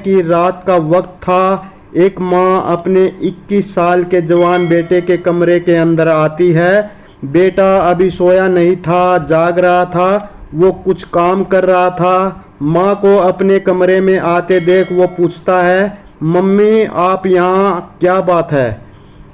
की रात का वक्त था। एक माँ अपने 21 साल के जवान बेटे के कमरे के अंदर आती है। बेटा अभी सोया नहीं था, जाग रहा था, वो कुछ काम कर रहा था। माँ को अपने कमरे में आते देख वो पूछता है, मम्मी आप यहाँ, क्या बात है?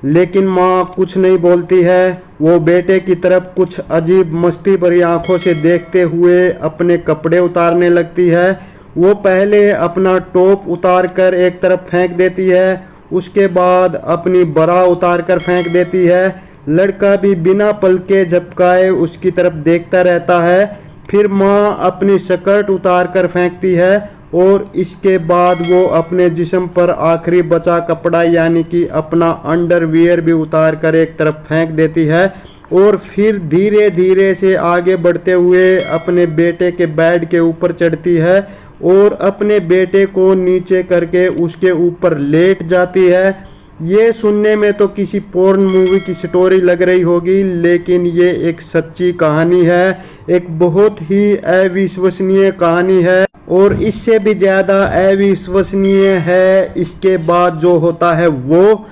लेकिन माँ कुछ नहीं बोलती है। वो बेटे की तरफ कुछ अजीब मस्ती भरी आंखों से देखते हुए अपने कपड़े उतारने लगती है। वो पहले अपना टॉप उतार कर एक तरफ फेंक देती है, उसके बाद अपनी बरा उतार कर फेंक देती है। लड़का भी बिना पलके झपकाए उसकी तरफ देखता रहता है। फिर माँ अपनी स्कर्ट उतार कर फेंकती है और इसके बाद वो अपने जिस्म पर आखिरी बचा कपड़ा यानी कि अपना अंडरवियर भी उतार कर एक तरफ फेंक देती है और फिर धीरे धीरे से आगे बढ़ते हुए अपने बेटे के बेड के ऊपर चढ़ती है और अपने बेटे को नीचे करके उसके ऊपर लेट जाती है। ये सुनने में तो किसी पोर्न मूवी की स्टोरी लग रही होगी, लेकिन ये एक सच्ची कहानी है, एक बहुत ही अविश्वसनीय कहानी है। और इससे भी ज़्यादा अविश्वसनीय है इसके बाद जो होता है वो।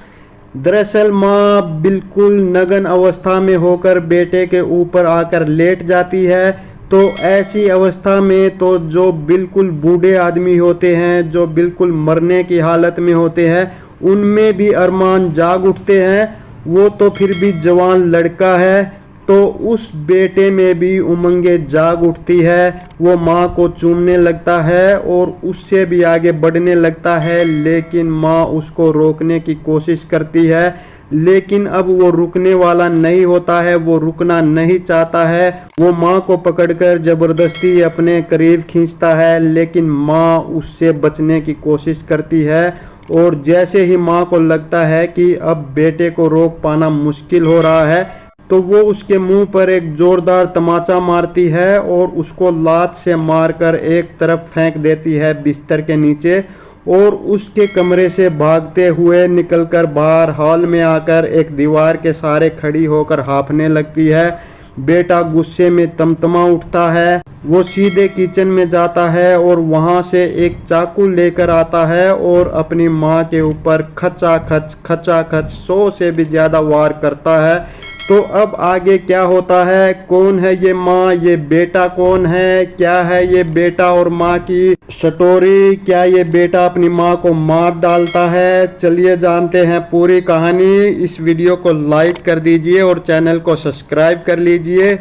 दरअसल माँ बिल्कुल नग्न अवस्था में होकर बेटे के ऊपर आकर लेट जाती है। तो ऐसी अवस्था में तो जो बिल्कुल बूढ़े आदमी होते हैं, जो बिल्कुल मरने की हालत में होते हैं, उनमें भी अरमान जाग उठते हैं। वो तो फिर भी जवान लड़का है, तो उस बेटे में भी उमंगे जाग उठती है। वो माँ को चूमने लगता है और उससे भी आगे बढ़ने लगता है, लेकिन माँ उसको रोकने की कोशिश करती है, लेकिन अब वो रुकने वाला नहीं होता है, वो रुकना नहीं चाहता है। वो माँ को पकड़कर जबरदस्ती अपने करीब खींचता है, लेकिन माँ उससे बचने की कोशिश करती है। और जैसे ही माँ को लगता है कि अब बेटे को रोक पाना मुश्किल हो रहा है, तो वो उसके मुंह पर एक जोरदार तमाचा मारती है और उसको लात से मारकर एक तरफ फेंक देती है बिस्तर के नीचे और उसके कमरे से भागते हुए निकलकर बाहर हॉल में आकर एक दीवार के सहारे खड़ी होकर हाँफने लगती है। बेटा गुस्से में तमतमा उठता है। वो सीधे किचन में जाता है और वहां से एक चाकू लेकर आता है और अपनी माँ के ऊपर खचाखच 100 से भी ज़्यादा वार करता है। तो अब आगे क्या होता है, कौन है ये माँ, ये बेटा कौन है, क्या है ये बेटा और माँ की स्टोरी, क्या ये बेटा अपनी माँ को मार डालता है? चलिए जानते हैं पूरी कहानी। इस वीडियो को लाइक कर दीजिए और चैनल को सब्सक्राइब कर लीजिए।